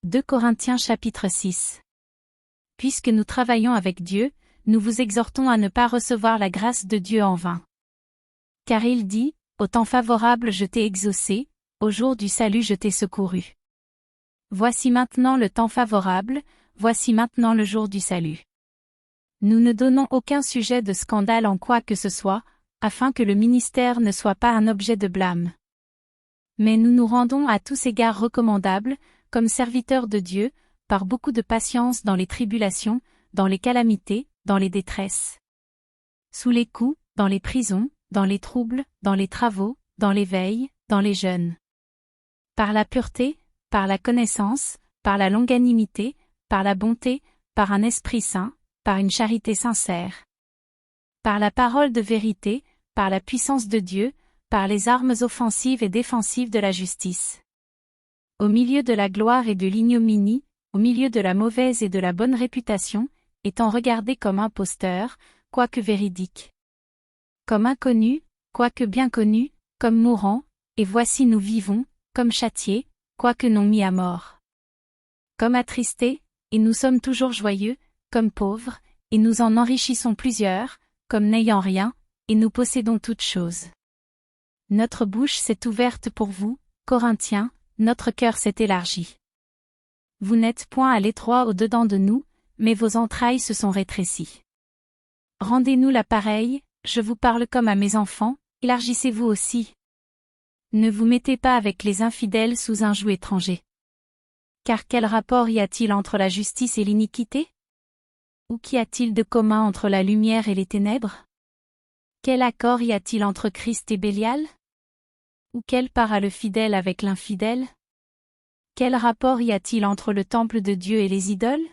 2 Corinthiens chapitre 6. Puisque nous travaillons avec Dieu, nous vous exhortons à ne pas recevoir la grâce de Dieu en vain. Car il dit, au temps favorable je t'ai exaucé, au jour du salut je t'ai secouru. Voici maintenant le temps favorable, voici maintenant le jour du salut. Nous ne donnons aucun sujet de scandale en quoi que ce soit, afin que le ministère ne soit pas un objet de blâme. Mais nous nous rendons à tous égards recommandables, comme serviteurs de Dieu, par beaucoup de patience dans les tribulations, dans les calamités, dans les détresses. Sous les coups, dans les prisons, dans les troubles, dans les travaux, dans les veilles, dans les jeûnes. Par la pureté, par la connaissance, par la longanimité, par la bonté, par un esprit saint, par une charité sincère. Par la parole de vérité, par la puissance de Dieu, par les armes offensives et défensives de la justice. Au milieu de la gloire et de l'ignominie, au milieu de la mauvaise et de la bonne réputation, étant regardé comme imposteur, quoique véridique. Comme inconnu, quoique bien connu, comme mourant, et voici nous vivons, comme châtiés, quoique non mis à mort. Comme attristés, et nous sommes toujours joyeux, comme pauvres, et nous en enrichissons plusieurs, comme n'ayant rien, et nous possédons toutes choses. Notre bouche s'est ouverte pour vous, Corinthiens, notre cœur s'est élargi. Vous n'êtes point à l'étroit au-dedans de nous, mais vos entrailles se sont rétrécies. Rendez-nous la pareille, je vous parle comme à mes enfants, élargissez-vous aussi. Ne vous mettez pas avec les infidèles sous un joug étranger. Car quel rapport y a-t-il entre la justice et l'iniquité? Ou qu'y a-t-il de commun entre la lumière et les ténèbres? Quel accord y a-t-il entre Christ et Bélial? Ou quelle part a le fidèle avec l'infidèle? Quel rapport y a-t-il entre le temple de Dieu et les idoles?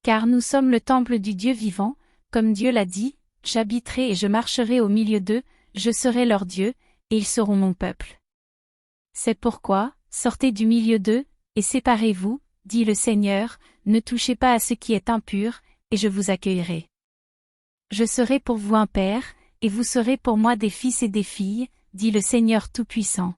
Car nous sommes le temple du Dieu vivant, comme Dieu l'a dit, j'habiterai et je marcherai au milieu d'eux, je serai leur Dieu, et ils seront mon peuple. C'est pourquoi, sortez du milieu d'eux, et séparez-vous, dit le Seigneur, ne touchez pas à ce qui est impur, et je vous accueillerai. Je serai pour vous un père, et vous serez pour moi des fils et des filles, dit le Seigneur Tout-Puissant.